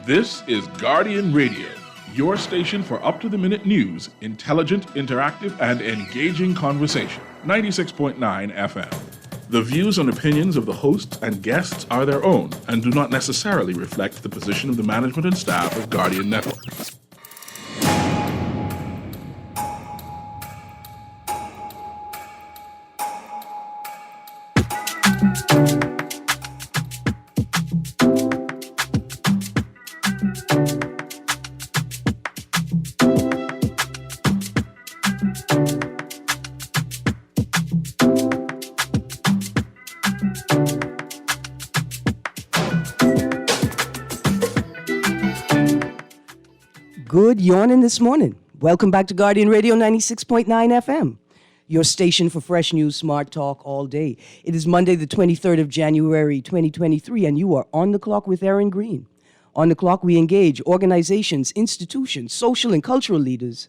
This is Guardian Radio, your station for up-to-the-minute news, intelligent, interactive, and engaging conversation. 96.9 FM. The views and opinions of the hosts and guests are their own and do not necessarily reflect the position of the management and staff of Guardian Network. Good yawning this morning. Welcome back to Guardian Radio 96.9 FM, your station for fresh news, smart talk all day. It is Monday, the 23rd of January, 2023, and you are on the clock with Erin Greene. On the clock, we engage organizations, institutions, social and cultural leaders,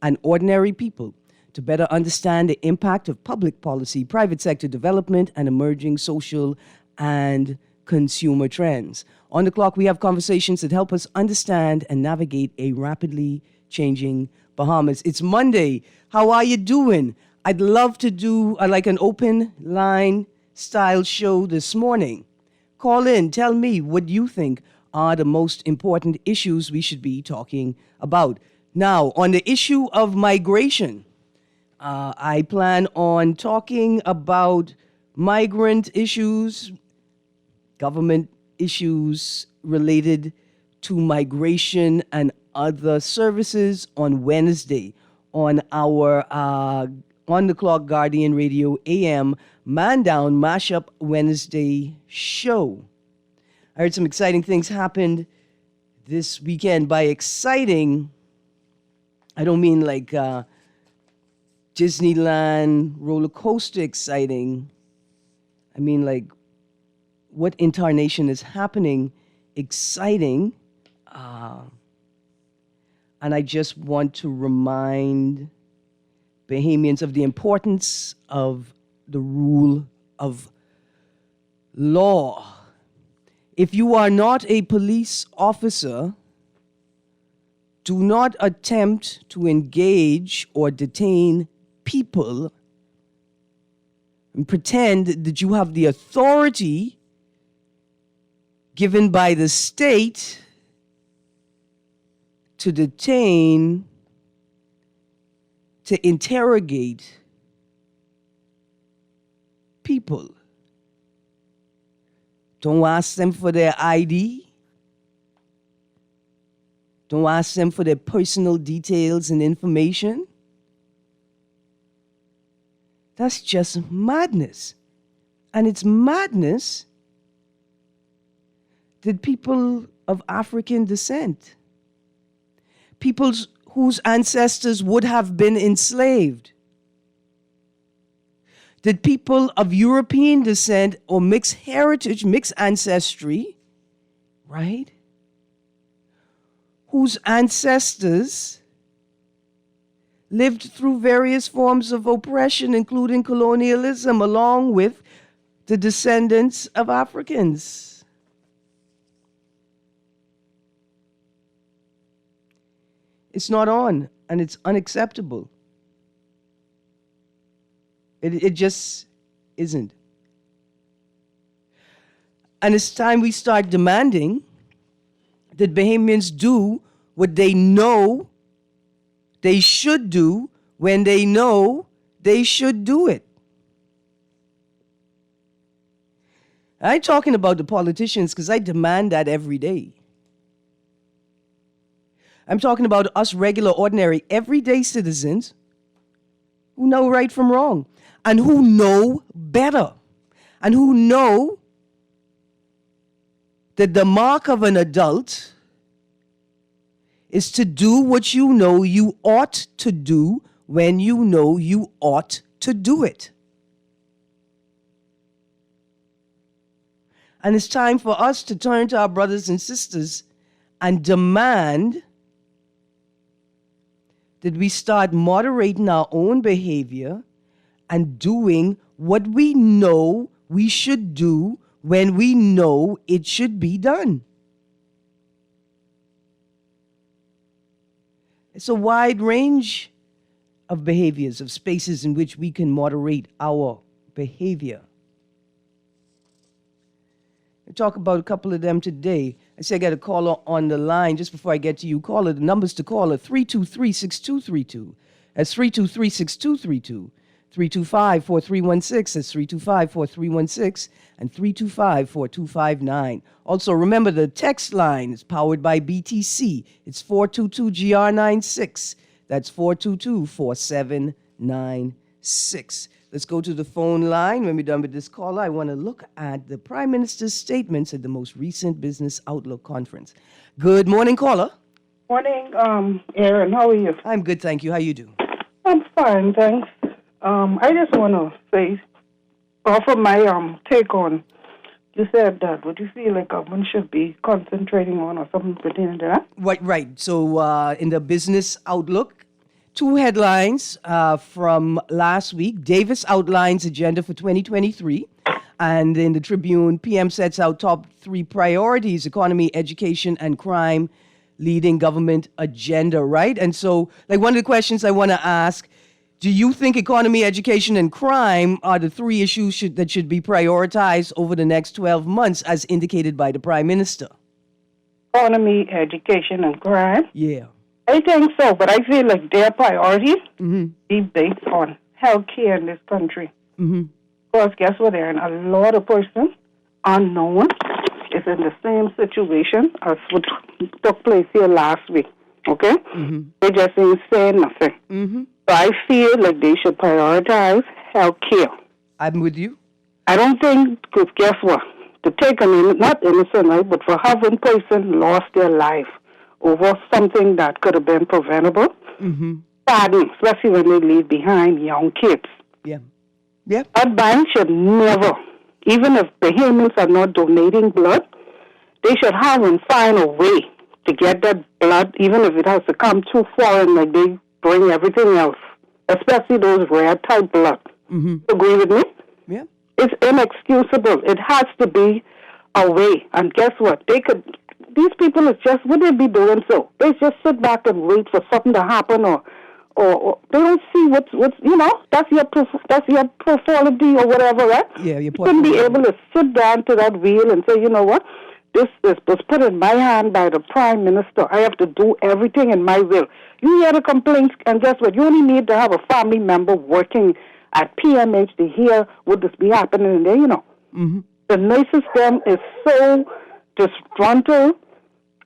and ordinary people to better understand the impact of public policy, private sector development, and emerging social and consumer trends. On the clock, we have conversations that help us understand and navigate a rapidly changing Bahamas. It's Monday. How are you doing? I'd love to do like an open line style show this morning. Call in. Tell me what you think are the most important issues we should be talking about. Now, on the issue of migration, I plan on talking about migrant issues, government issues related to migration and other services on Wednesday on our On the Clock Guardian Radio AM Man Down Mashup Wednesday show. I heard some exciting things happened this weekend. By exciting, I don't mean like Disneyland roller coaster exciting. I mean like what incarnation is happening, exciting. And I just want to remind Bahamians of the importance of the rule of law. If you are not a police officer, do not attempt to engage or detain people and pretend that you have the authority given by the state to detain, to interrogate people. Don't ask them for their ID. Don't ask them for their personal details and information. That's just madness. And it's madness that people of African descent, people whose ancestors would have been enslaved, that people of European descent or mixed heritage, mixed ancestry, right, whose ancestors lived through various forms of oppression, including colonialism, along with the descendants of Africans. It's not on, and it's unacceptable. It just isn't. And it's time we start demanding that Bahamians do what they know they should do when they know they should do it. I ain't talking about the politicians because I demand that every day. I'm talking about us regular, ordinary, everyday citizens who know right from wrong and who know better and who know that the mark of an adult is to do what you know you ought to do when you know you ought to do it. And it's time for us to turn to our brothers and sisters and demand that we start moderating our own behavior and doing what we know we should do when we know it should be done. It's a wide range of behaviors, of spaces in which we can moderate our behavior. I'll talk about a couple of them today. I say I got a caller on the line. Just before I get to you, caller, the numbers to call are 323-6232. That's 323-6232. 325-4316. That's 325-4316. And 325-4259. Also, remember the text line is powered by BTC. It's 422-GR96. That's 422-4796. Let's go to the phone line. When we're done with this caller, I want to look at the Prime Minister's statements at the most recent Business Outlook conference. Good morning, caller. Morning, Erin. How are you? I'm good, thank you. How you do? I'm fine, thanks. I just want to offer my take on, you said that what you feel like government should be concentrating on or something pertaining to that? Right. So in the Business Outlook, two headlines from last week. Davis outlines agenda for 2023. And in the Tribune, PM sets out top 3 priorities: economy, education, and crime, leading government agenda, right? And so, like, one of the questions I want to ask, do you think economy, education, and crime are the 3 issues that should be prioritized over the next 12 months, as indicated by the Prime Minister? Economy, education, and crime? Yeah. I think so, but I feel like their priorities be based on health care in this country. Because guess what, Erin? A lot of persons, unknown, is in the same situation as what took place here last week, okay? They just ain't saying nothing. So I feel like they should prioritize health care. I'm with you. I don't think, because guess what? To take not innocent, right, but for having person lost their life over something that could have been preventable, saddening, especially when they leave behind young kids. Yeah. That bank should never, even if Bahamians are not donating blood, they should have and find a way to get that blood, even if it has to come too foreign, like they bring everything else, especially those rare type blood. Agree with me? Yeah. It's inexcusable. It has to be a way. And guess what? These people is just, would they be doing so? They just sit back and wait for something to happen, or they don't see what's that's your portfolio or whatever, right? Yeah, you shouldn't be able to sit down to that wheel and say, you know what, this was put in my hand by the Prime Minister. I have to do everything in my will. You hear the complaints, and guess what? You only need to have a family member working at PMH to hear what this be happening in there, The nurse system is so disgruntled,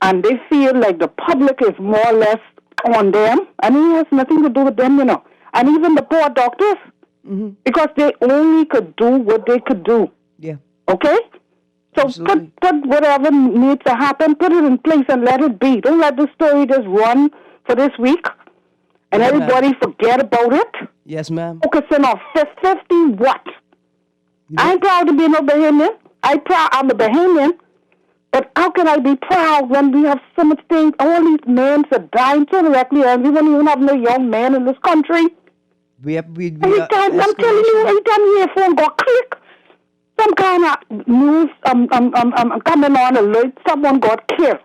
and they feel like the public is more or less on them, and it has nothing to do with them, And even the poor doctors, because they only could do what they could do. Yeah. Okay? So put whatever needs to happen, put it in place and let it be. Don't let the story just run for this week and everybody forget about it. Yes, ma'am. Focusing on 50 what? I ain't proud to be no Bahamian. I'm a Bahamian. But how can I be proud when we have so much things? All these men are dying so directly, and we don't even have no young men in this country. I'm telling you, every time your phone go click, some kind of news coming on alert, someone got killed.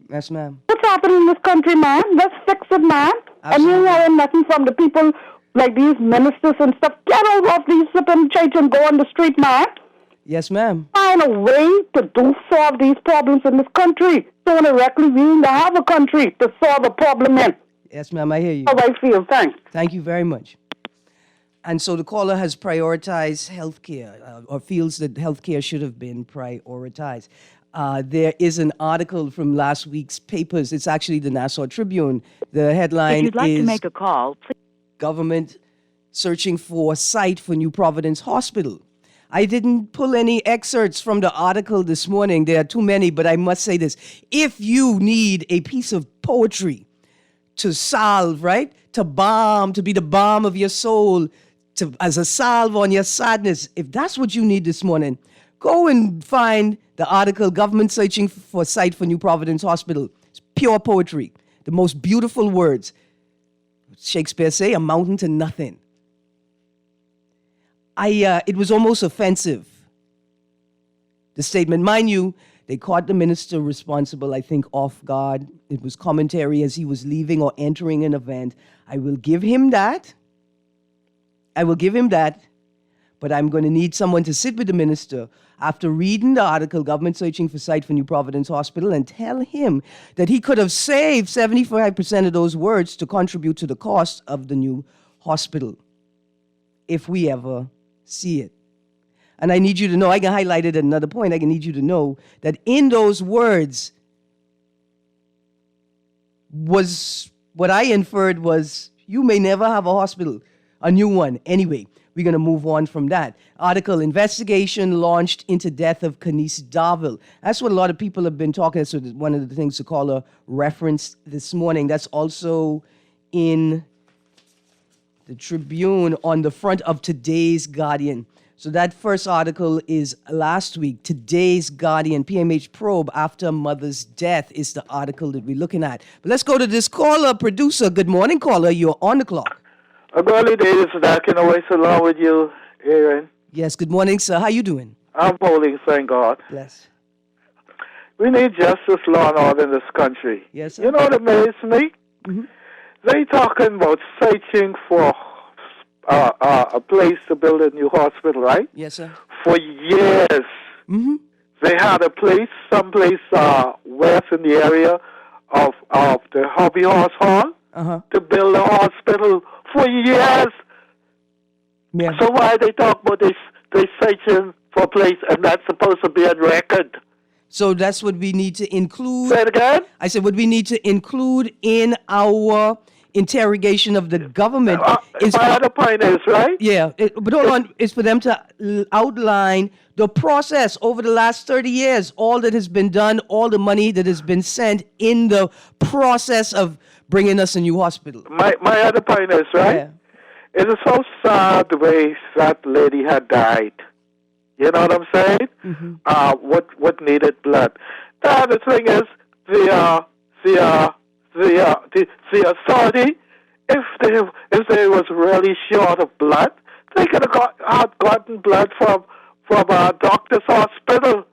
Yes, ma'am. What's happening in this country, man? Let's fix it, man. Absolutely. And you hearing nothing from the people like these ministers and stuff. Get out of these flipping church and go on the street, man. Yes, ma'am. Find a way to solve these problems in this country. So directly, we need to have a country to solve a problem in. Yes, ma'am, I hear you. How I feel. Thanks. Thank you very much. And so the caller has prioritized healthcare, or feels that healthcare should have been prioritized. There is an article from last week's papers. It's actually the Nassau Tribune. The headline is... If you'd like to make a call, please... Government searching for site for New Providence Hospital. I didn't pull any excerpts from the article this morning. There are too many, but I must say this. If you need a piece of poetry to solve, right? To be the balm of your soul, as a salve on your sadness, if that's what you need this morning, go and find the article, Government Searching for Site for New Providence Hospital. It's pure poetry. The most beautiful words. Shakespeare say, amounting to nothing. It was almost offensive, the statement. Mind you, They caught the minister responsible, I think, off guard. It was commentary as he was leaving or entering an event. I will give him that. But I'm going to need someone to sit with the minister after reading the article, Government Searching for Site for New Providence Hospital, and tell him that he could have saved 75% of those words to contribute to the cost of the new hospital, if we ever see it. And I need you to know, I can highlight it at another point, I need you to know that in those words was, what I inferred was, you may never have a hospital, a new one. Anyway, we're going to move on from that. Article, investigation launched into death of Kanice Darville. That's what a lot of people have been talking. So one of the things to call a reference this morning. That's also in the Tribune on the front of today's Guardian. So that first article is last week. Today's Guardian, PMH probe after mother's death is the article that we're looking at. But let's go to this caller, producer. Good morning, caller. You're on the clock. A early days back in a way along with you, Erin. Yes, good morning, sir. How you doing? I'm holding, thank God. Bless. We need justice, law, and order in this country. Yes, sir. You know what amazes me? Mm-hmm. They talking about searching for a place to build a new hospital, right? Yes, sir. For years. Mm-hmm. They had a place, someplace west in the area of the Hobby Horse Hall to build a hospital for years. Yeah. So why they talk about this? They searching for a place, and that's supposed to be on record. So that's what we need to include. Say it again? I said what we need to include in our interrogation of the government. My other point is, right? Yeah, but hold on. It's for them to outline the process over the last 30 years, all that has been done, all the money that has been sent in the process of bringing us a new hospital. My other point is, right? Yeah. It is so sad the way that lady had died. You know what I'm saying? Mm-hmm. What needed blood. The other thing is the authority. If they was really short of blood, they could have gotten blood from a doctor's hospital.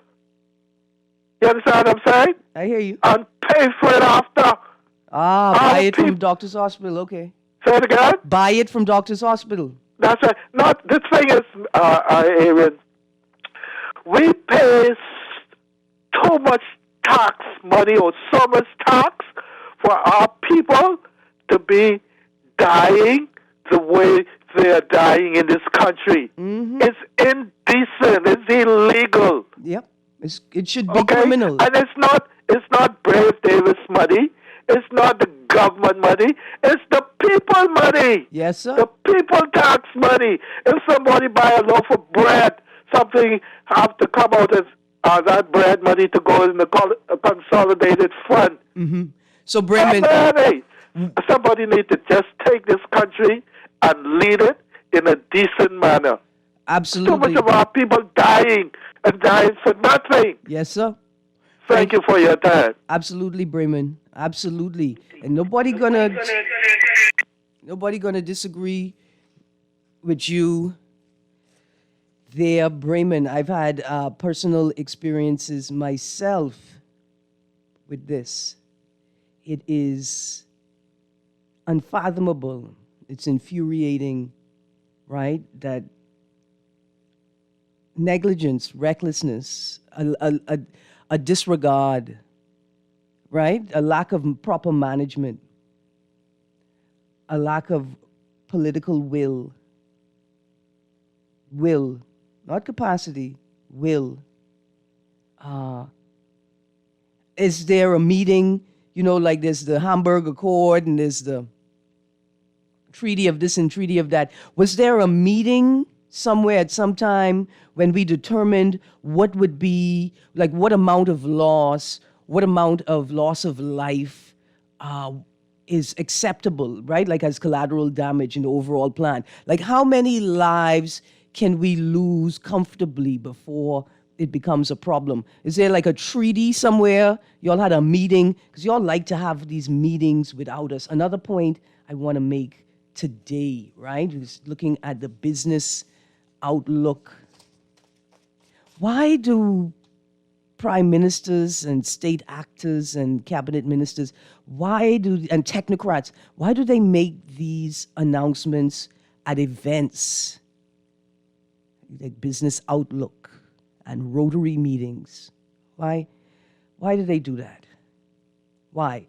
You understand what I'm saying? I hear you. And pay for it after. Buy it from doctor's hospital. Okay. Say it again? Buy it from doctor's hospital. That's right. Not the thing is, Erin, we pay too much tax money or so much tax for our people to be dying the way they are dying in this country. Mm-hmm. It's indecent. It's illegal. Yep. It should be criminal. And it's not Brave Davis money. It's not the government money. It's the people money. Yes, sir. The people tax money. If somebody buy a loaf of bread, something have to come out as that bread money to go in the consolidated fund. Mm-hmm. So, Bremen, somebody need to just take this country and lead it in a decent manner. Absolutely. Too much of our people dying and dying for nothing. Yes, sir. Thank you for your time. Absolutely, Bremen. Absolutely. And nobody gonna disagree with you there, Bremen. I've had personal experiences myself with this. It is unfathomable. It's infuriating, right? That negligence, recklessness, a disregard, right? A lack of proper management, a lack of political will, not capacity, will. Is there a meeting, like there's the Hamburg Accord and there's the treaty of this and treaty of that. Was there a meeting somewhere at some time when we determined what would be, like what amount of loss of life is acceptable, right? Like as collateral damage in the overall plan. Like how many lives can we lose comfortably before it becomes a problem? Is there like a treaty somewhere? Y'all had a meeting? Because y'all like to have these meetings without us. Another point I want to make today, right, is looking at the business outlook. Why do prime ministers and state actors and cabinet ministers, and technocrats, why do they make these announcements at events like Business Outlook and Rotary meetings? Why do they do that? Why?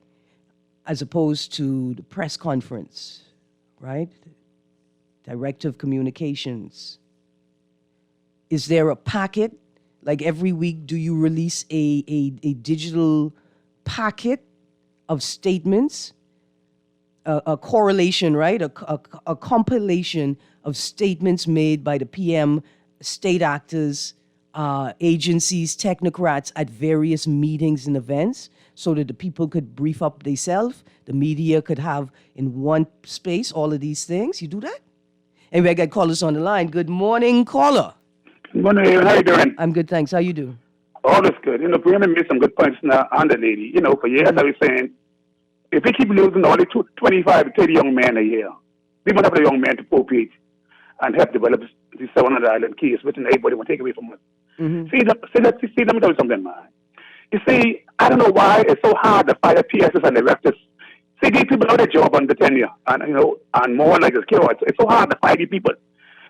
As opposed to the press conference, right? Director of Communications. Is there a packet? Like every week, do you release a digital packet of statements? A correlation, right? A compilation of statements made by the PM, state actors, agencies, technocrats at various meetings and events so that the people could brief up themselves. The media could have in one space all of these things. You do that? Anyway, I got callers on the line. Good morning, caller. Good morning, Erin. How you doing? I'm good, thanks. How you do? All is good. Brianna made some good points now on the lady. For years I was saying, if we keep losing all the 25 to 30 young men a year, we must have the young men to appropriate and help develop the 700 island keys, which everybody will take away from us. Mm-hmm. Let me tell you something, man. You see, I don't know why it's so hard to fire PSs and directors. See, these people know their job under tenure, and more like a skill. It's so hard to fire these people.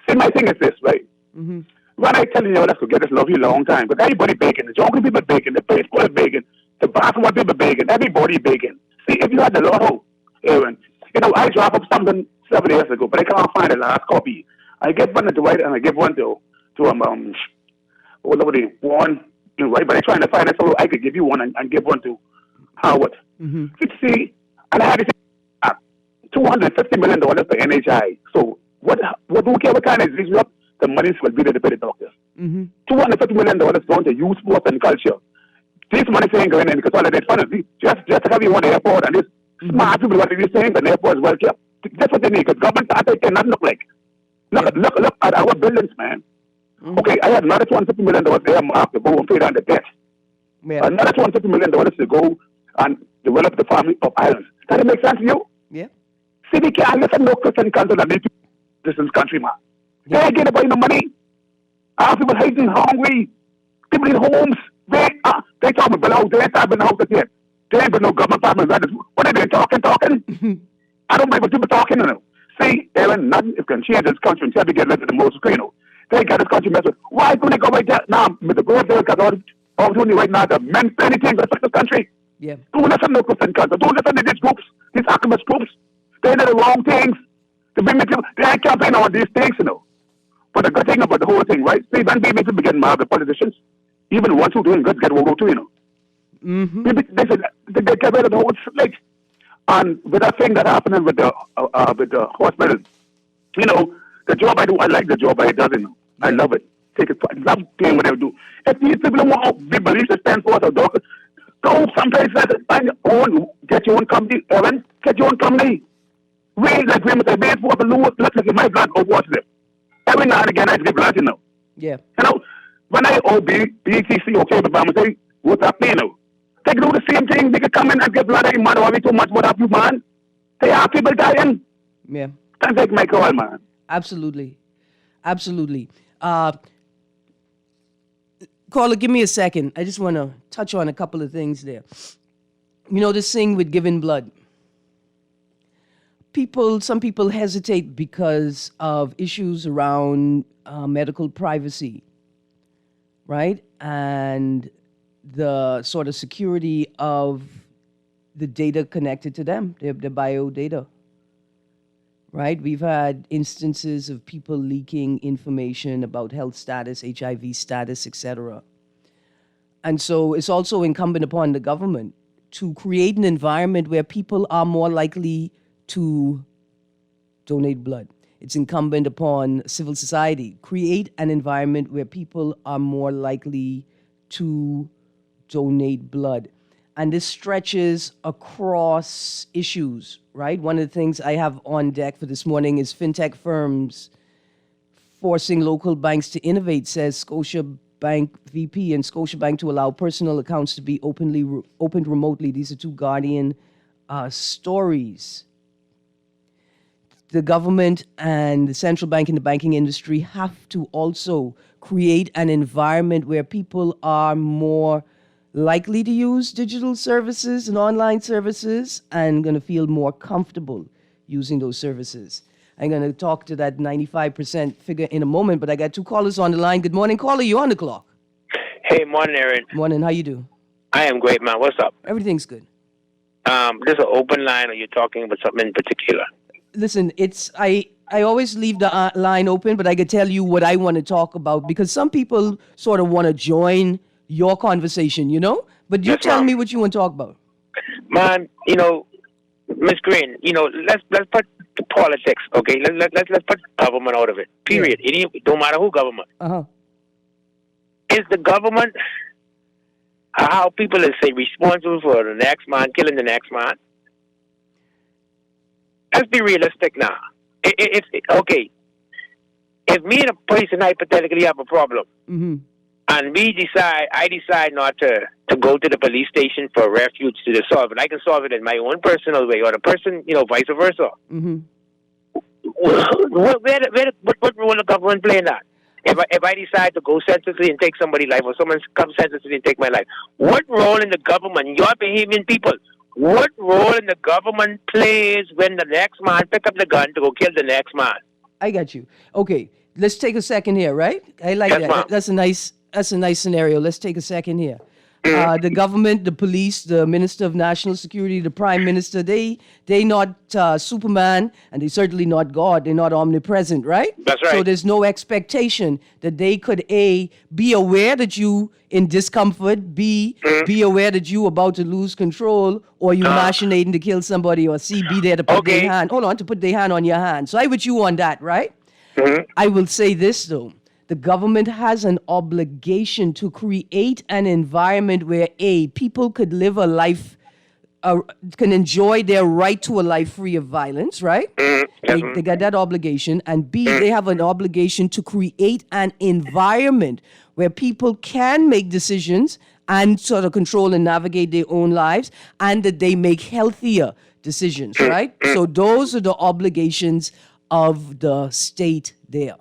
See, my thing is this, right? Mm-hmm. When I tell you, let's go get this lovely long time, but everybody baking. The jungle people baking, the baseball baking, the basketball people baking, everybody baking. See, if you had the lotto, Erin, I dropped up something 7 years ago, but I can't find the last copy. I get one to Dwight and I give one to one, right? But I'm trying to find it so I could give you one and give one to Howard. Mm-hmm. See, and I had $250 million for NHI. So what don't care what kind of disease you have, the money will be there to pay the doctors. Mm-hmm. $250 million going to youth, sports, and culture. This money ain't going in because all of that fun is just to have you on the airport and this smart people what they're saying, the airport is well kept. That's what they need because government cannot look like. Look at our buildings, man. Mm-hmm. Okay, I had another $250 million there marked to go and pay down the debt. Yeah. Another $250 million to go and develop the farming of islands. Does it make sense to you? Yeah. See, we can't listen to no Christian council and this is country, man. They ain't getting no money. Our people hating, hungry. People in homes. They talk about house. They ain't talking about house yet. They ain't got no government apartments. What are they talking? I don't believe what people talking. See, Erin, nothing can change this country until we get rid of the most. They got this country messed with. Why couldn't they go right there now? With the growth there, got all the opportunity right now to many things that affect this country. Yeah. Don't listen to no Christian council. Don't listen to these groups, these activist groups. They do the wrong things. They ain't campaigning on these things, But the good thing about the whole thing, right? See, when we make people get mad at politicians, even the ones who doing good get voted too, Mm-hmm. They get rid of the whole slick. And with that thing that happening with the hospital, the job I do, I like the job I do, I love it. Take it, I love doing what I do. If these people don't want to be believed to stand for us or doctors, go someplace else, find your own, get your own company, Erin, get your own company. Raise agreements, I made for the Lewis, look like my blood, go watch them. Every now and again, I give blood, Yeah. When I owe BTC, okay, but I'm saying, what's up, They can do the same thing. They can come in and get blood every month. Why we too much? What up, you, man? They are people dying. Yeah. Can't take my call, man. Absolutely. Caller, give me a second. I just want to touch on a couple of things there. This thing with giving blood. Some people hesitate because of issues around medical privacy, right? And the sort of security of the data connected to them, their bio data, right? We've had instances of people leaking information about health status, HIV status, etc. And so it's also incumbent upon the government to create an environment where people are more likely to donate blood. It's incumbent upon civil society, create an environment where people are more likely to donate blood. And this stretches across issues, right? One of the things I have on deck for this morning is fintech firms forcing local banks to innovate, says Scotiabank VP, and Scotiabank to allow personal accounts to be opened remotely. These are two Guardian stories. the government and the central bank and the banking industry have to also create an environment where people are more likely to use digital services and online services and going to feel more comfortable using those services. I'm going to talk to that 95% figure in a moment, but I got two callers on the line. Good morning, caller. You on the clock. Hey, morning, Erin. Morning. How you do? I am great, man. What's up? Everything's good. This is an open line, or you're talking about something in particular? Listen, I always leave the line open, but I could tell you what I want to talk about because some people sort of want to join your conversation, you know? But you tell me what you want to talk about. Man, Miss Greene, let's put the politics, okay? Let's put government out of it. Period. Yeah. It don't matter who government. Uh-huh. Is the government, how people say, responsible for the next man killing the next man? Let's be realistic now. Okay. If me and a person hypothetically have a problem, Mm-hmm. and I decide not to go to the police station for refuge to solve it, I can solve it in my own personal way, or the person, vice versa. Mm-hmm. What role the government play in that? If I decide to go senselessly and take somebody's life, or someone comes senselessly and take my life, what role in the government, your behaving people, what role in the government plays when the next man pick up the gun to go kill the next man? I got you. Okay, let's take a second here, right? I like Yes, that. ma'am. That's a nice scenario. Let's take a second here. The government, the police, the Minister of National Security, the Prime Minister, they not Superman, and they certainly not God. They're not omnipresent, right? That's right. So there's no expectation that they could A, be aware that you in discomfort, B, be aware that you about to lose control, or you machinating to kill somebody, or C, be there to put their hand. Hold on, to put their hand on your hand. So I with you on that, right? I will say this though. The government has an obligation to create an environment where A, people could live a life, can enjoy their right to a life free of violence, right? They got that obligation. And B, they have an obligation to create an environment where people can make decisions and sort of control and navigate their own lives, and that they make healthier decisions, right? So those are the obligations of the state there.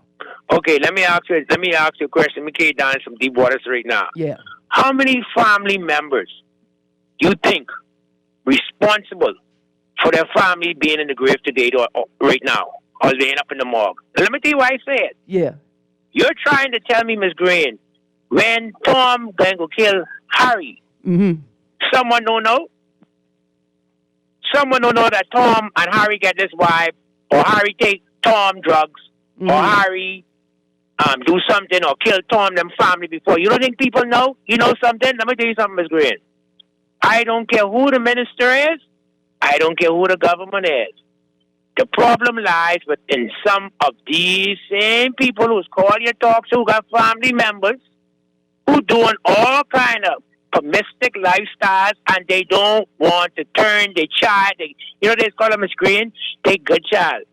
Okay, let me ask you a question. Let me get down in some deep waters right now. Yeah. How many family members you think responsible for their family being in the grave today or right now, or laying up in the morgue? And let me tell you why I say it. Yeah. You're trying to tell me, Miss Greene, when Tom going to kill Harry, someone don't know? Someone don't know that Tom and Harry get this wife, or Harry take Tom drugs, or Harry do something or kill Tom them family before. You don't think people know? You know something? Let me tell you something, Ms. Greene. I don't care who the minister is. I don't care who the government is. The problem lies within some of these same people who's called your talks, who got family members, who doing all kind of promiscuous lifestyles, and they don't want to turn their child. They call them, Ms. Greene, they good child.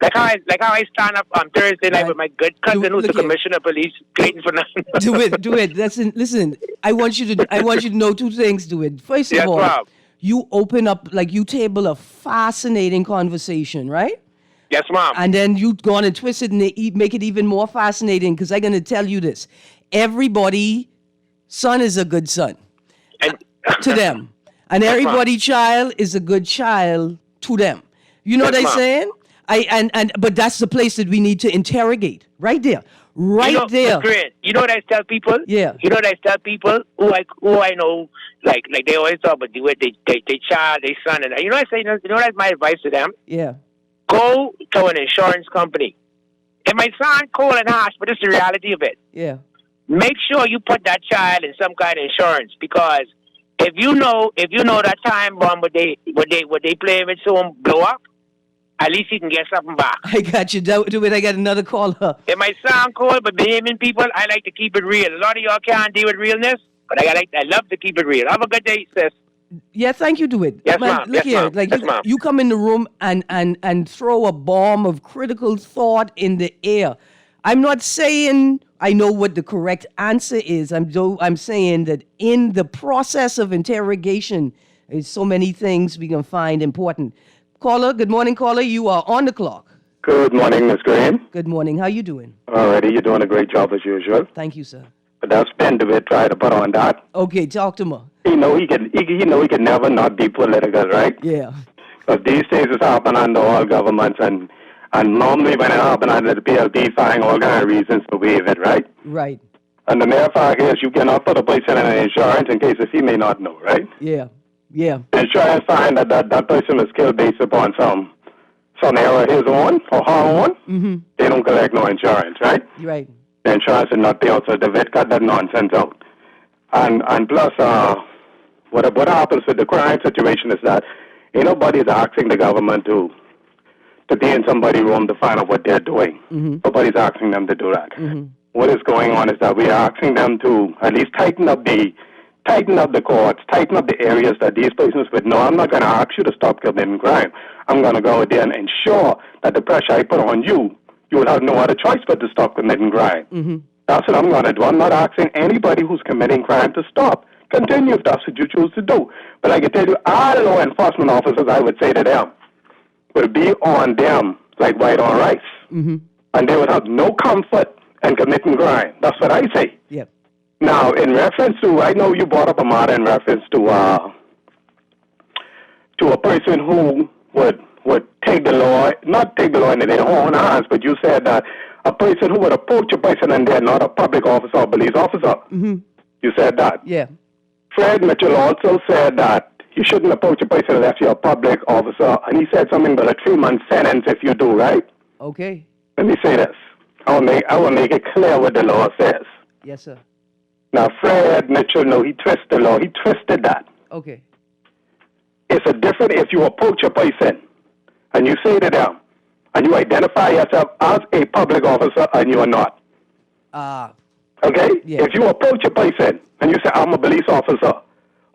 Like how I stand up on Thursday night with my good cousin who's the commissioner of police, Clayton Fernandez. Do it. Listen, I want you to know two things. Do it. First of all, Rob. you open up, you table a fascinating conversation, right? Yes, Mom. And then you go on and twist it and make it even more fascinating, because I'm going to tell you this. Everybody, son is a good son to them. And everybody child is a good child to them. You know what I'm saying? But that's the place that we need to interrogate. Right there. There. Great. You know what I tell people? Yeah. You know what I tell people who I know, like they always talk about they child, they son, and you know what I say? You know that's my advice to them? Yeah. Go to an insurance company. It might sound cold and harsh, but it's the reality of it. Yeah. Make sure you put that child in some kind of insurance, because if you know that time bomb what they play with someone blow up, at least you can get something back. I got you. Do it. I got another caller. It might sound cold, but behaving people, I like to keep it real. A lot of y'all can't deal with realness, but I love to keep it real. Have a good day, sis. Yeah, thank you, Do It. Yes, ma'am. Look here, you come in the room and throw a bomb of critical thought in the air. I'm not saying I know what the correct answer is. I'm saying that in the process of interrogation, there's so many things we can find important. Caller, good morning, caller. You are on the clock. Good morning, Miss Greene. Good morning. How you doing? Alrighty, you're doing a great job as usual. Thank you, sir. But that's Ben DeWitt trying to put on that. Okay, talk to me. He can never not be political, right? Yeah. Because these things is happening under all governments, and normally when it happens under the PLP, find all kind of reasons to waive it, right? Right. And the mere fact is, you cannot put a person in an insurance in case if he may not know, right? Yeah. Yeah. The insurance find that person was killed based upon some error of his own or her own. Mm-hmm. They don't collect no insurance, right? Right. The insurance will not pay out, so DeWitt cut that nonsense out. And plus, what happens with the crime situation is that ain't nobody's asking the government to be in somebody's room to find out what they're doing. Mm-hmm. Nobody's asking them to do that. Mm-hmm. What is going on is that we are asking them to at least tighten up the courts, tighten up the areas that these persons would know. I'm not going to ask you to stop committing crime. I'm going to go out there and ensure that the pressure I put on you, you will have no other choice but to stop committing crime. Mm-hmm. That's what I'm going to do. I'm not asking anybody who's committing crime to stop. Continue if that's what you choose to do. But I can tell you, all law enforcement officers, I would say to them, will be on them like white on rice. Mm-hmm. And they would have no comfort in committing crime. That's what I say. Yep. Now, in reference to, I know you brought up a matter in reference to a person who would not take the law into their own hands, but you said that a person who would approach a person and they're not a public officer or police officer. Mm-hmm. You said that. Yeah. Fred Mitchell also said that you shouldn't approach a person unless you're a public officer, and he said something about a 3-month sentence if you do, right? Okay. Let me say this. I will make it clear what the law says. Yes, sir. Now, Fred Mitchell, no, he twisted the law. He twisted that. Okay. It's a different if you approach a person and you say to them, and you identify yourself as a public officer and you are not. Okay? Yeah. If you approach a person and you say, I'm a police officer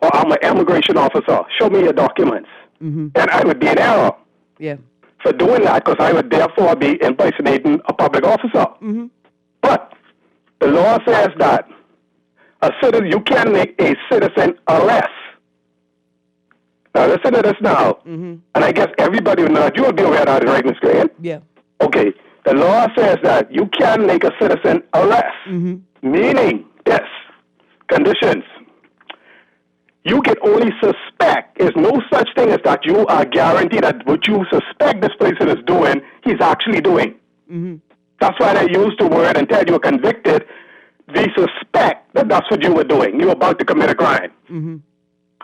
or I'm an immigration officer, show me your documents, Mm-hmm. then I would be in error Yeah. for doing that because I would therefore be impersonating a public officer. Mm-hmm. But the law says that you can make a citizen arrest. Now listen to this now, Mm-hmm. and I guess everybody will know. You will be aware of that, right, Ms. Greene? Yeah. Okay. The law says that you can make a citizen arrest, Mm-hmm. meaning this conditions. You can only suspect. There's no such thing as that you are guaranteed that what you suspect this person is doing, he's actually doing. Mm-hmm. That's why they use the word until you are convicted. They suspect that that's what you were doing. You're about to commit a crime. Mm-hmm.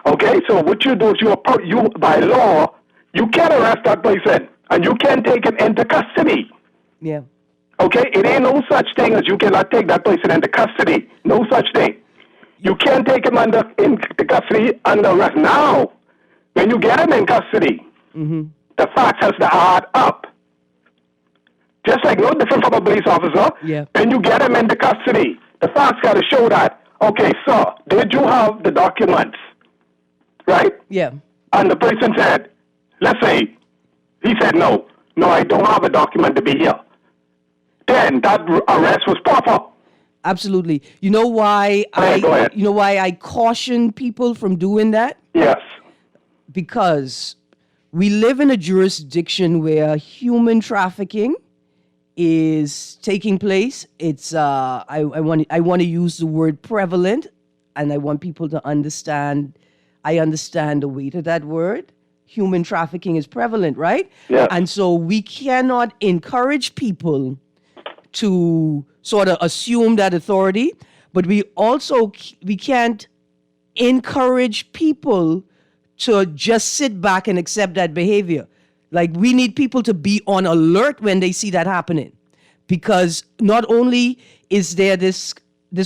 Okay, so what you do is you by law, you can arrest that person and you can take him into custody. Yeah. Okay, it ain't no such thing as you cannot take that person into custody. No such thing. You can't take him into custody under arrest. Now, when you get him in custody, Mm-hmm. the facts has to add up. Just like no different from a police officer. Yeah. When you get him into custody, the facts got to show that, okay, sir, did you have the documents? Right? Yeah. And the person said, let's say, he said, no, I don't have a document to be here. Then that arrest was proper. Absolutely. You know why Go ahead. you know why I caution people from doing that? Yes. Because we live in a jurisdiction where human trafficking is taking place. It's I want to use the word prevalent, and I want people to understand. I understand the weight of that word. Human trafficking is prevalent, right? Yes. And so we cannot encourage people to sort of assume that authority, but we can't encourage people to just sit back and accept that behavior. Like, we need people to be on alert when they see that happening, because not only is there this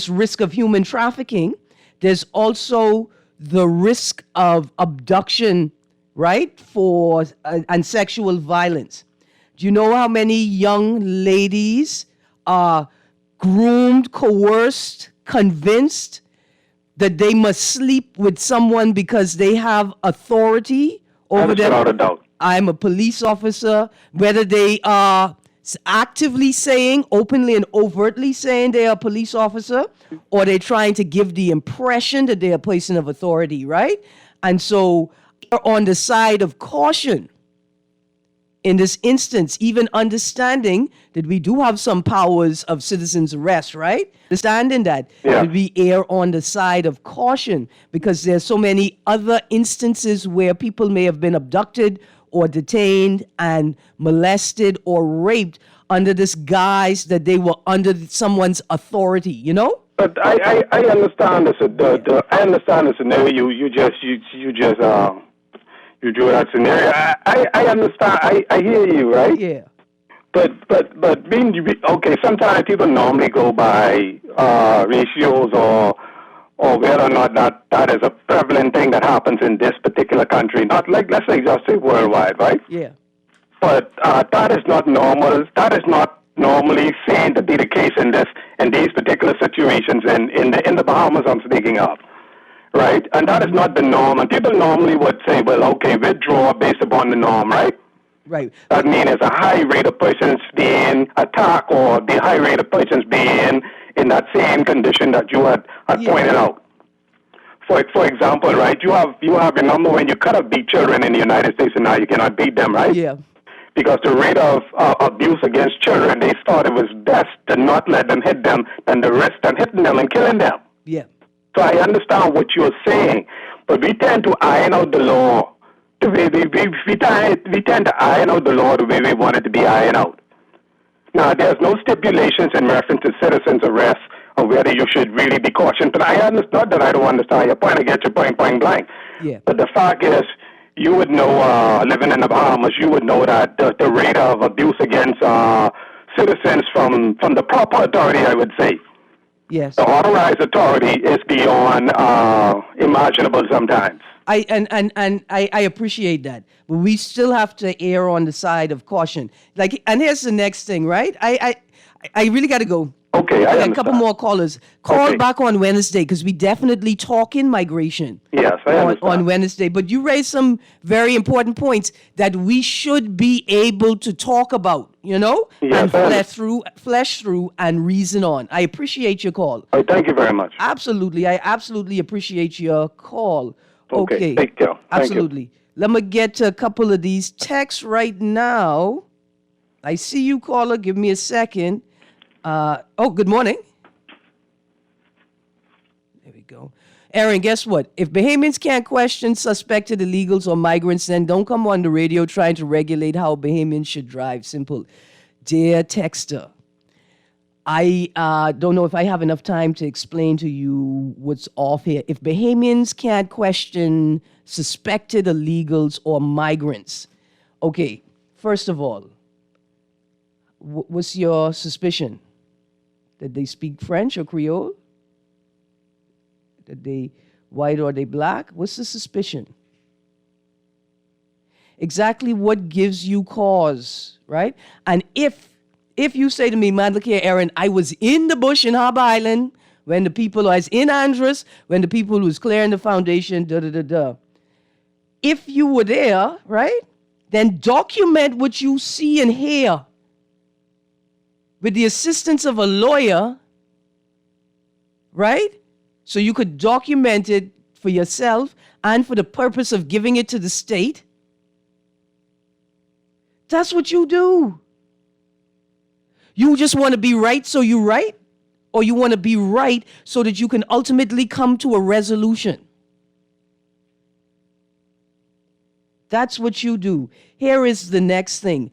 risk of human trafficking, there's also the risk of abduction, right, and sexual violence. Do you know how many young ladies are groomed, coerced, convinced that they must sleep with someone because they have authority over them? Without a doubt. I'm a police officer, whether they are actively saying, openly and overtly saying they are a police officer, or they're trying to give the impression that they're a person of authority, right? And so they're on the side of caution in this instance, even understanding that we do have some powers of citizens arrest, right? Understanding that, that we err on the side of caution because there's so many other instances where people may have been abducted or detained and molested or raped under this guise that they were under someone's authority, you know? But I understand this. I understand the scenario. You drew that scenario. I understand. I hear you, right? Yeah. But being okay. Sometimes people normally go by ratios or whether or not that is a prevalent thing that happens in this particular country. Not like, let's say, just say worldwide, right? Yeah. But that is not normal. That is not normally seen to be the case in these particular situations in the Bahamas I'm speaking of, right? And that is not the norm. And people normally would say, well, okay, withdraw based upon the norm, right? Right. That means there's a high rate of persons being attacked or the high rate of persons being in that same condition that you had pointed out. For example, right, you have remember when you could have beat children in the United States and now you cannot beat them, right? Yeah. Because the rate of abuse against children, they thought it was best to not let them hit them than to risk them hitting them and killing them. Yeah. So I understand what you're saying, but we tend to iron out the law the way we tend to iron out the law the way we want it to be ironed out. Now, there's no stipulations in reference to citizens' arrest or whether you should really be cautioned. But I understand that I don't understand your point. I get your point blank. Yeah. But the fact is, you would know, living in the Bahamas, you would know that the rate of abuse against citizens from the proper authority, I would say, yes, the authorized authority is beyond imaginable sometimes. I appreciate that, but we still have to err on the side of caution. Like, and here's the next thing, right? I really got to go. Okay, I understand. A couple more callers. Call back on Wednesday because we definitely talk in migration. Yes, I understand. On Wednesday. But you raised some very important points that we should be able to talk about, you know, yes, and flesh through and reason on. I appreciate your call. All right, thank you very much. Absolutely. I absolutely appreciate your call. Okay. Take care. Absolutely. Let me get to a couple of these texts right now. I see you, caller. Give me a second. Good morning. There we go. Erin, guess what? If Bahamians can't question suspected illegals or migrants, then don't come on the radio trying to regulate how Bahamians should drive. Simple. Dear texter, I don't know if I have enough time to explain to you what's off here. If Bahamians can't question suspected illegals or migrants, okay, first of all, what's your suspicion? That they speak French or Creole? That they white or they black? What's the suspicion? Exactly what gives you cause, right? And if you say to me, man, look here, Erin, I was in the bush in Harbor Island when the people, I was in Andros when the people was clearing the foundation, If you were there, right, then document what you see and hear with the assistance of a lawyer, right? So you could document it for yourself and for the purpose of giving it to the state. That's what you do. You just want to be right, so you write, or you want to be right so that you can ultimately come to a resolution. That's what you do. Here is the next thing.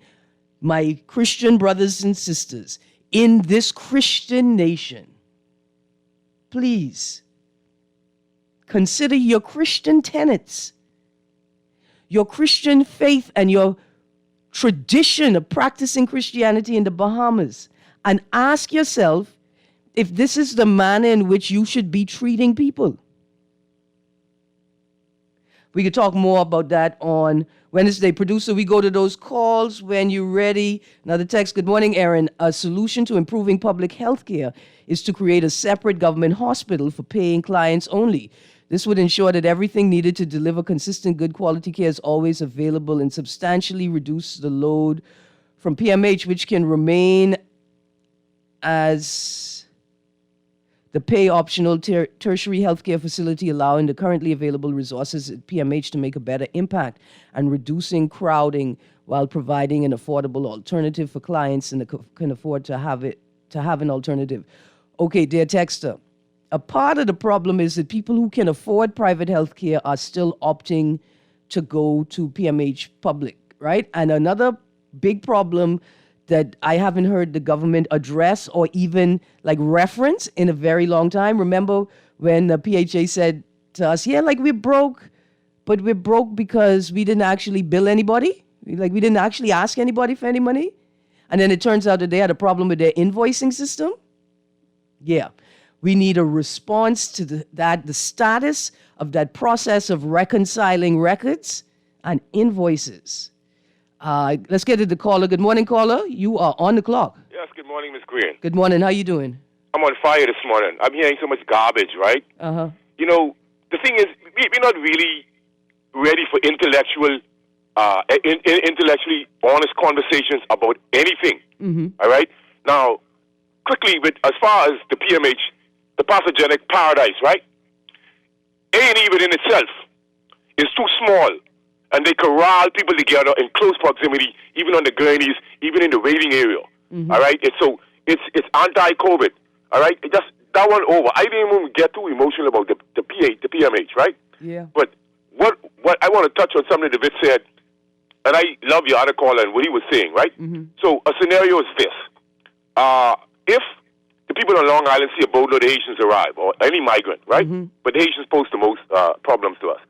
My Christian brothers and sisters, in this Christian nation, please consider your Christian tenets, your Christian faith, and your tradition of practicing Christianity in the Bahamas, and ask yourself if this is the manner in which you should be treating people. We could talk more about that on Wednesday. Producer, we go to those calls when you're ready. Another text. Good morning, Erin. A solution to improving public health care is to create a separate government hospital for paying clients only. This would ensure that everything needed to deliver consistent, good quality care is always available and substantially reduce the load from PMH, which can remain as The pay-optional tertiary healthcare facility allowing the currently available resources at PMH to make a better impact and reducing crowding while providing an affordable alternative for clients and can afford to have an alternative. Okay, dear texter, a part of the problem is that people who can afford private healthcare are still opting to go to PMH public, right? And another big problem that I haven't heard the government address or even like reference in a very long time. Remember when the PHA said to us, yeah, like we're broke, but we're broke because we didn't actually bill anybody. Like we didn't actually ask anybody for any money. And then it turns out that they had a problem with their invoicing system. Yeah, we need a response to the status of that process of reconciling records and invoices. Let's get to the caller. Good morning, caller. You are on the clock. Yes, good morning, Ms. Greene. Good morning. How you doing? I'm on fire this morning. I'm hearing so much garbage, right? Uh-huh. You know, the thing is, we're not really ready for intellectually honest conversations about anything. Mm-hmm. All right? Now, quickly, as far as the PMH, the pathogenic paradise, right? A&E within itself is too small. And they corral people together in close proximity, even on the gurneys, even in the waiting area. Mm-hmm. All right? It's anti-COVID. All right? Just that one over. I didn't even get too emotional about the PMH, right? Yeah. But what I want to touch on something David said, and I love your other caller and what he was saying, right? Mm-hmm. So a scenario is this. If the people on Long Island see a boatload of Haitians arrive, or any migrant, right? Mm-hmm. But the Haitians pose the most problems to us.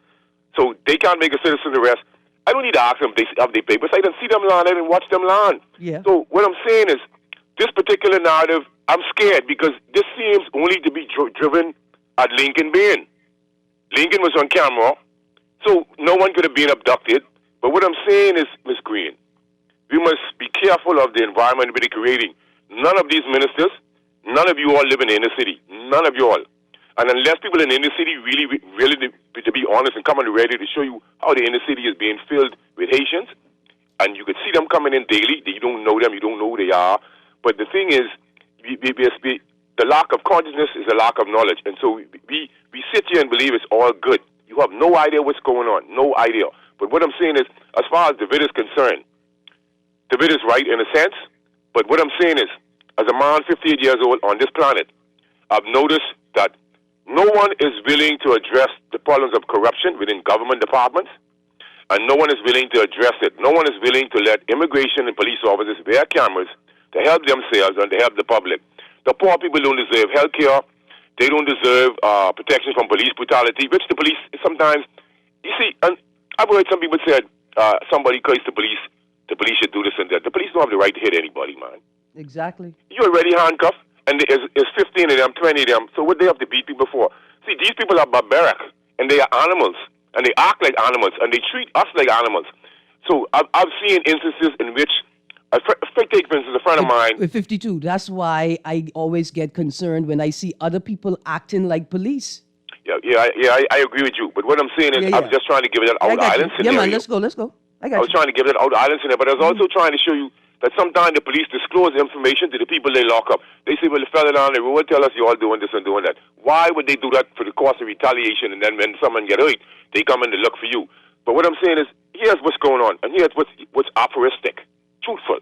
So they can't make a citizen arrest. I don't need to ask them if they pay, but I didn't see them land, I didn't watch them land. Yeah. So what I'm saying is, this particular narrative, I'm scared because this seems only to be driven at Lincoln Bain. Lincoln was on camera, so no one could have been abducted. But what I'm saying is, Ms. Greene, we must be careful of the environment we're creating. None of these ministers, none of you all live in the inner city. None of you all. And unless people in the inner city really, to be honest and come on the radio to show you how the inner city is being filled with Haitians, and you could see them coming in daily, you don't know them, you don't know who they are. But the thing is, the lack of consciousness is a lack of knowledge. And so we sit here and believe it's all good. You have no idea what's going on, no idea. But what I'm saying is, as far as David is concerned, David is right in a sense. But what I'm saying is, as a man 58 years old on this planet, I've noticed that no one is willing to address the problems of corruption within government departments, and no one is willing to address it. No one is willing to let immigration and police officers wear cameras to help themselves and to help the public. The poor people don't deserve health care. They don't deserve protection from police brutality, which the police sometimes, you see, and I've heard some people said, somebody cursed the police should do this and that. The police don't have the right to hit anybody, man. Exactly. You're already handcuffed. And there's 15 of them, 20 of them. So what they have to beat people for? See, these people are barbaric, and they are animals, and they act like animals, and they treat us like animals. So I've seen instances in which, take for instance, a friend of mine. With 52, that's why I always get concerned when I see other people acting like police. Yeah, I agree with you. But what I'm saying is, I'm just trying to give it that out island scenario. Yeah, man, let's go. I was trying to give it that out island scenario, but I was also trying to show you that sometimes the police disclose information to the people they lock up. They say, well, the fella down the road tell us you're all doing this and doing that. Why would they do that for the cause of retaliation, and then when someone get hurt, they come in to look for you? But what I'm saying is, here's what's going on, and here's what's aphoristic, truthful.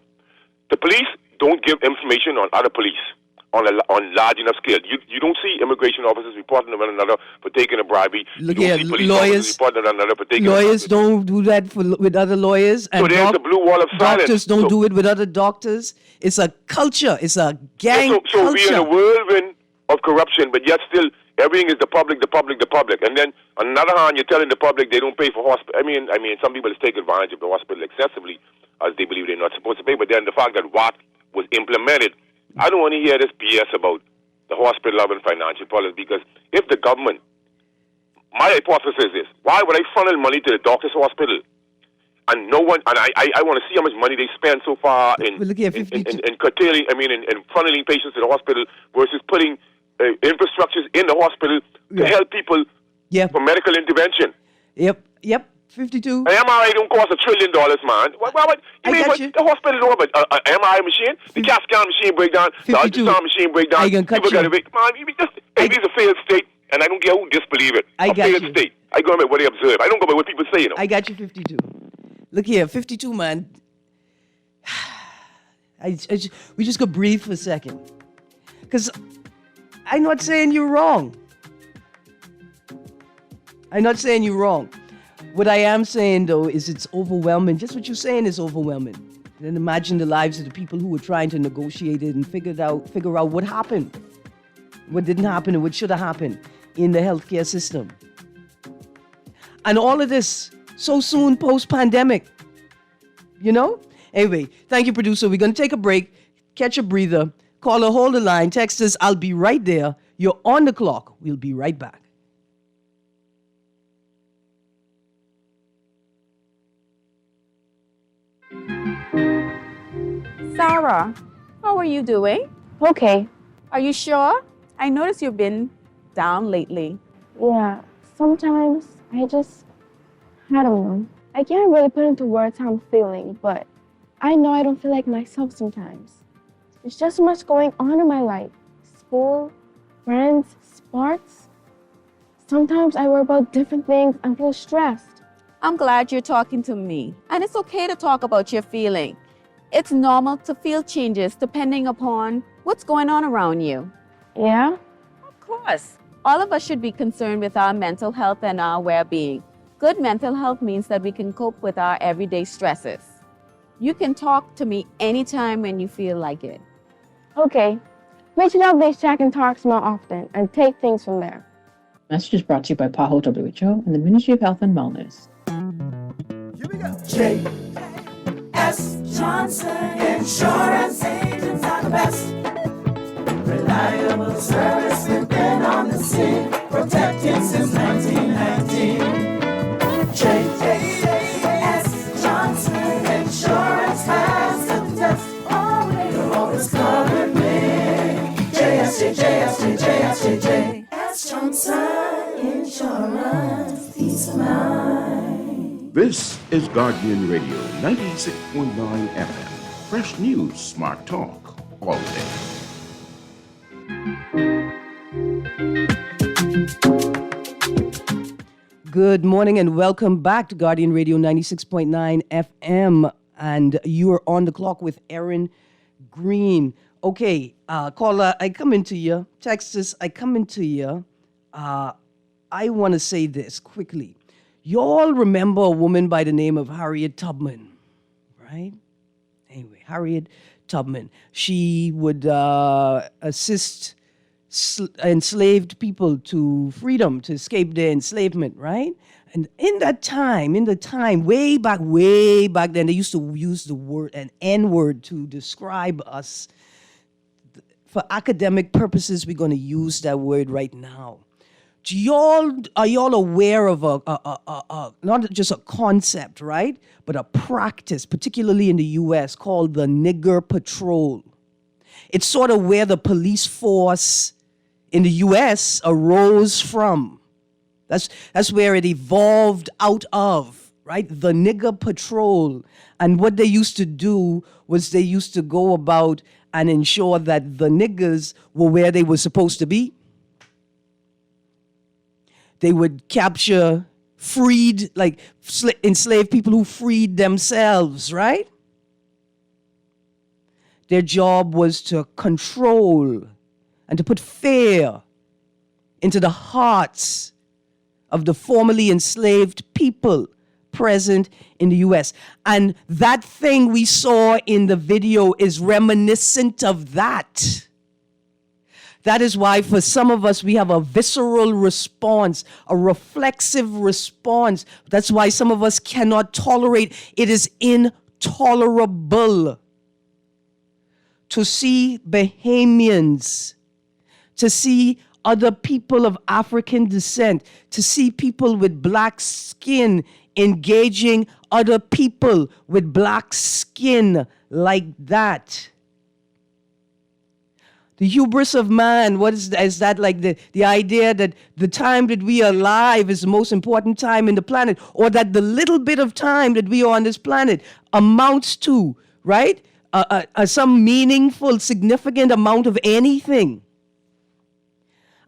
The police don't give information on other police on large enough scale. You don't see immigration officers reporting to one another for taking a bribery. Look here, lawyers reporting to one another for taking lawyers don't do that with other lawyers, and so there's a blue wall of silence. Doctors don't do it with other doctors. It's a culture. It's a gang culture. So we're in a whirlwind of corruption, but yet still everything is the public. And then on the other hand, you're telling the public they don't pay for hospital. I mean, some people take advantage of the hospital excessively as they believe they're not supposed to pay. But then the fact that what was implemented, I don't want to hear this BS about the hospital and financial policy, because if the government, my hypothesis is, why would I funnel money to the doctor's hospital and no one, and I want to see how much money they spend so far in curtailing, in funneling patients to the hospital versus putting infrastructures in the hospital to help people for medical intervention. Yep. 52. An MRI don't cost $1 trillion, man. You mean got you. the hospital don't have an MRI machine? The CAT scan machine break down, the 52. ultrasound machine break down. I can cut People got to you. wait. Man, it's a failed state, and I don't care who disbelieve it. I a got failed you. state. I go by what they observe. I don't go by what people say, you know. I got you 52. Look here, 52, man. We just go breathe for a second. Because I'm not saying you're wrong. I'm not saying you're wrong. What I am saying, though, is it's overwhelming. Just what you're saying is overwhelming. Then imagine the lives of the people who were trying to negotiate it and figure out what happened, what didn't happen, and what should have happened in the healthcare system. And all of this so soon post-pandemic, you know? Anyway, thank you, producer. We're going to take a break, catch a breather, call or hold the line, text us. I'll be right there. You're on the clock. We'll be right back. Sarah, how are you doing? Okay. Are you sure? I noticed you've been down lately. Yeah, sometimes I don't know. I can't really put into words how I'm feeling, but I know I don't feel like myself sometimes. There's just so much going on in my life. School, friends, sports. Sometimes I worry about different things and feel stressed. I'm glad you're talking to me. And it's okay to talk about your feeling. It's normal to feel changes depending upon what's going on around you. Yeah? Of course. All of us should be concerned with our mental health and our well-being. Good mental health means that we can cope with our everyday stresses. You can talk to me anytime when you feel like it. Okay. Reaching out, they check and talks more often and take things from there. Message is brought to you by PAHO WHO and the Ministry of Health and Wellness. Here we go. J.S. Johnson Insurance Agents are the best. Reliable service we've been on the scene, protecting since 1919. J.S. Johnson Insurance has stood the test. You're always covered with J.S. Johnson Insurance, peace of mind. This is Guardian Radio 96.9 FM. Fresh news, smart talk, all day. Good morning and welcome back to Guardian Radio 96.9 FM. And you are on the clock with Erin, Greene. Okay, caller, I come into you. Text us, I come into you. I want to say this quickly. You all remember a woman by the name of Harriet Tubman, right? Anyway, Harriet Tubman. She would assist enslaved people to freedom, to escape their enslavement, right? And in the time, way back then, they used to use the word, an N-word, to describe us. For academic purposes, we're going to use that word right now. Are y'all aware of a not just a concept, right, but a practice, particularly in the U.S., called the nigger patrol? It's sort of where the police force in the U.S. arose from. That's where it evolved out of, right? The nigger patrol. And what they used to do was they used to go about and ensure that the niggers were where they were supposed to be. They would capture freed, like enslaved people who freed themselves, right? Their job was to control and to put fear into the hearts of the formerly enslaved people present in the U.S. And that thing we saw in the video is reminiscent of that. That is why for some of us, we have a visceral response, a reflexive response. That's why some of us cannot tolerate. It is intolerable to see Bahamians, to see other people of African descent, to see people with black skin engaging other people with black skin like that. The hubris of man, what is that like the idea that the time that we are alive is the most important time in the planet, or that the little bit of time that we are on this planet amounts to, right? Some meaningful, significant amount of anything.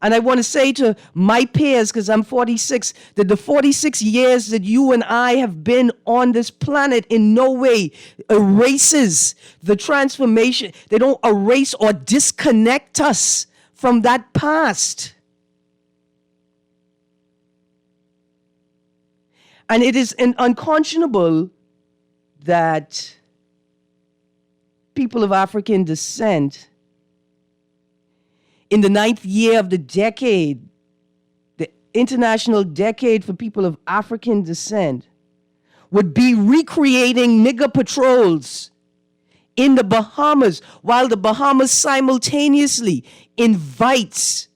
And I want to say to my peers, because I'm 46, that the 46 years that you and I have been on this planet in no way erases the transformation. They don't erase or disconnect us from that past. And it is unconscionable that people of African descent, in the 9th year of the decade, the International Decade for People of African Descent, would be recreating nigger patrols in the Bahamas, while the Bahamas simultaneously invites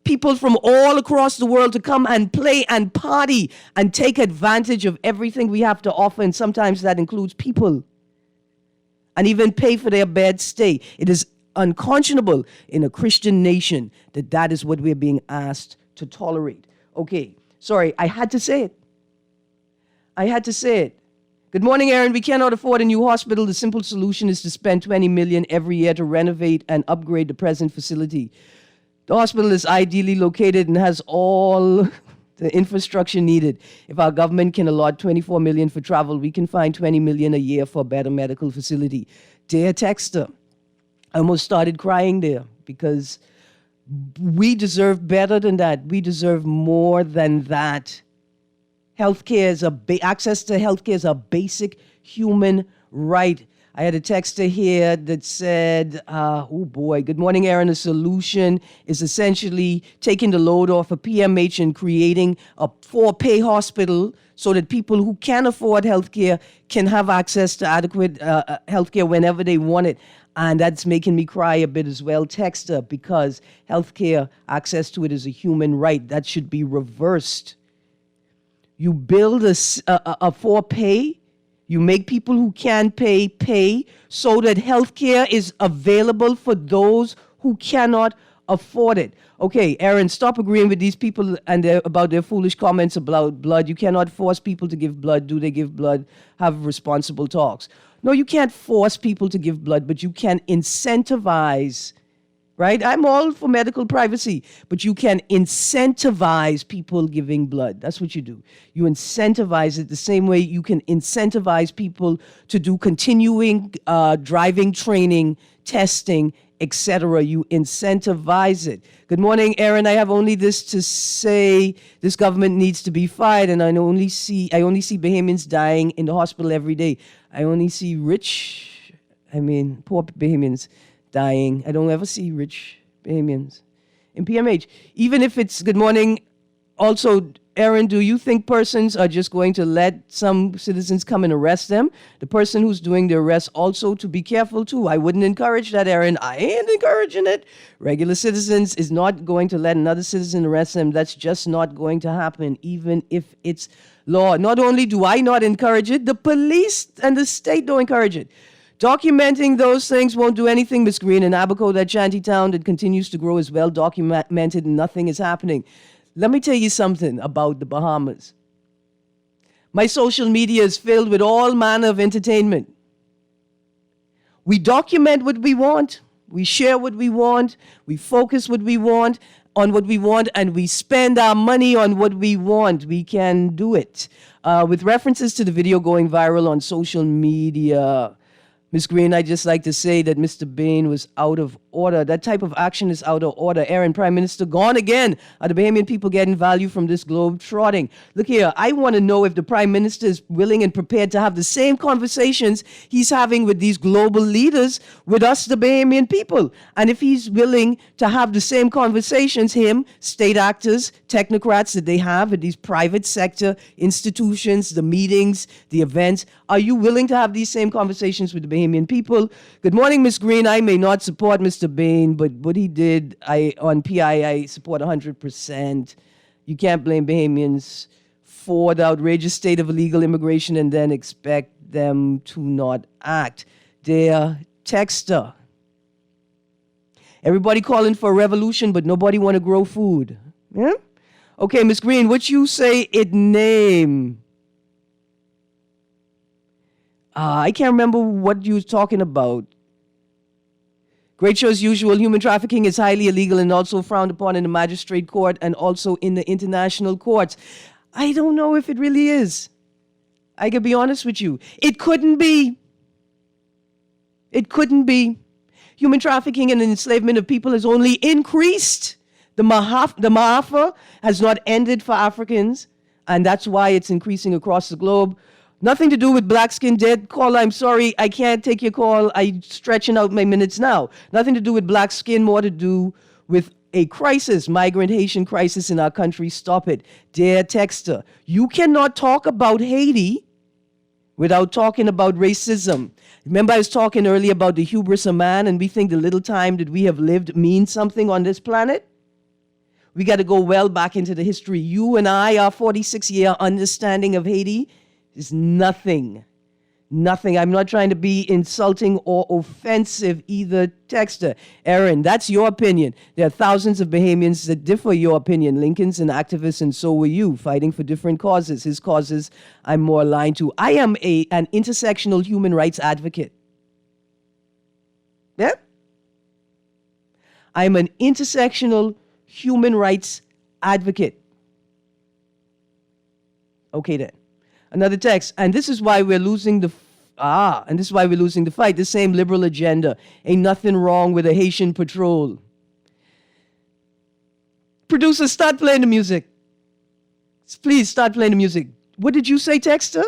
people from all across the world to come and play and party and take advantage of everything we have to offer, and sometimes that includes people, and even pay for their bed stay. It is unconscionable in a Christian nation that is what we're being asked to tolerate. Okay, sorry, I had to say it. Good morning, Erin. We cannot afford a new hospital. The simple solution is to spend $20 million every year to renovate and upgrade the present facility. The hospital is ideally located and has all the infrastructure needed. If our government can allot $24 million for travel, we can find $20 million a year for a better medical facility. Dear Texter, I almost started crying there because we deserve better than that. We deserve more than that. Healthcare is access to healthcare is a basic human right. I had a texter here that said, oh boy, good morning, Erin. The solution is essentially taking the load off of PMH and creating a for-pay hospital so that people who can afford healthcare can have access to adequate healthcare whenever they want it. And that's making me cry a bit as well, texter, because healthcare, access to it is a human right. That should be reversed. You build a for-pay. You make people who can pay so that healthcare is available for those who cannot afford it. Okay, Erin, stop agreeing with these people and about their foolish comments about blood. You cannot force people to give blood. Do they give blood? Have responsible talks. No, you can't force people to give blood, but you can incentivize, right? I'm all for medical privacy, but you can incentivize people giving blood. That's what you do. You incentivize it the same way you can incentivize people to do continuing driving training, testing, etc. You incentivize it. Good morning, Erin. I have only this to say: this government needs to be fired, and I only see Bahamians dying in the hospital every day. I only see poor Bahamians dying. I don't ever see rich Bahamians in PMH. Even if it's, good morning. Also, Erin, do you think persons are just going to let some citizens come and arrest them? The person who's doing the arrest also to be careful too. I wouldn't encourage that, Erin. I ain't encouraging it. Regular citizens is not going to let another citizen arrest them. That's just not going to happen, even if it's law. Not only do I not encourage it, the police and the state don't encourage it. Documenting those things won't do anything, Miss Greene. In Abaco, that shanty town that continues to grow is well documented and nothing is happening. Let me tell you something about the Bahamas. My social media is filled with all manner of entertainment. We document what we want. We share what we want. We focus on what we want, and we spend our money on what we want. We can do it. With references to the video going viral on social media, Ms. Greene, I'd just like to say that Mr. Bain was out of order. That type of action is out of order. Erin, Prime Minister, gone again. Are the Bahamian people getting value from this globe trotting? Look here, I want to know if the Prime Minister is willing and prepared to have the same conversations he's having with these global leaders with us, the Bahamian people. And if he's willing to have the same conversations, him, state actors, technocrats that they have at these private sector institutions, the meetings, the events, are you willing to have these same conversations with the Bahamian people? Good morning, Ms. Greene. I may not support Mr. Bain, but what he did on PI, I support 100%. You can't blame Bahamians for the outrageous state of illegal immigration and then expect them to not act. Dear texter, Everybody calling for a revolution, but nobody want to grow food. Yeah? Okay, Miss Greene, what you say it name? I can't remember what you was talking about. Great show as usual. Human trafficking is highly illegal and also frowned upon in the magistrate court and also in the international courts. I don't know if it really is. I can be honest with you. It couldn't be. It couldn't be. Human trafficking and enslavement of people has only increased. The Maafa has not ended for Africans, and that's why it's increasing across the globe. Nothing to do with black skin dead. Caller, I'm sorry, I can't take your call. I'm stretching out my minutes now. Nothing to do with black skin, more to do with a crisis, migrant Haitian crisis in our country. Stop it. Dear texter, you cannot talk about Haiti without talking about racism. Remember I was talking earlier about the hubris of man, and we think the little time that we have lived means something on this planet? We got to go well back into the history. You and I, our 46-year understanding of Haiti is nothing. Nothing. I'm not trying to be insulting or offensive either, texter. Erin, that's your opinion. There are thousands of Bahamians that differ your opinion. Lincolns and activists, and so were you, fighting for different causes. His causes I'm more aligned to. I am an intersectional human rights advocate. Yeah? I'm an intersectional human rights advocate. Okay then. Another text, and this is why we're losing the fight. The same liberal agenda. Ain't nothing wrong with a Haitian patrol. Producer, start playing the music. Please start playing the music. What did you say, texter?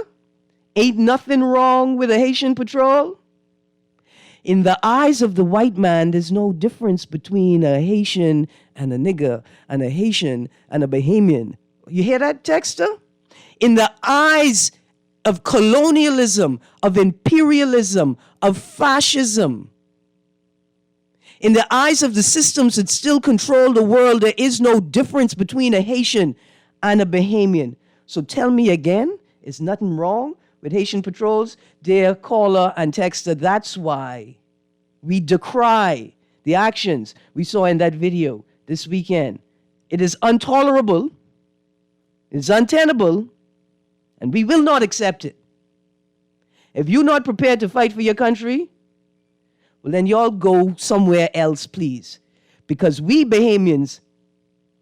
Ain't nothing wrong with a Haitian patrol? In the eyes of the white man, there's no difference between a Haitian and a nigger, and a Haitian and a Bahamian. You hear that, texter? In the eyes of colonialism, of imperialism, of fascism, in the eyes of the systems that still control the world, there is no difference between a Haitian and a Bahamian. So tell me again, is nothing wrong with Haitian patrols? Dear caller and texter, that's why we decry the actions we saw in that video this weekend. It is intolerable, it's untenable, and we will not accept it. If you're not prepared to fight for your country, well, then y'all go somewhere else, please. Because we Bahamians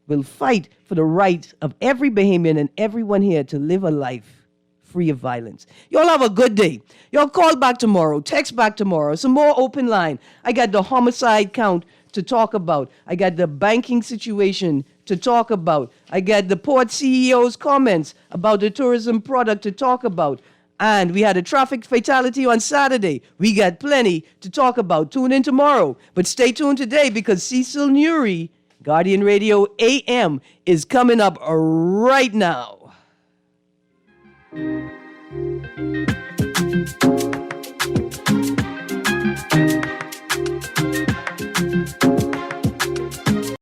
will fight for the right of every Bahamian and everyone here to live a life free of violence. Y'all have a good day. Y'all call back tomorrow, text back tomorrow. Some more open line. I got the homicide count to talk about. I got the banking situation to talk about. I got the port CEO's comments about the tourism product to talk about. And we had a traffic fatality on Saturday. We got plenty to talk about. Tune in tomorrow. But stay tuned today because Cecil Nuri, Guardian Radio AM, is coming up right now.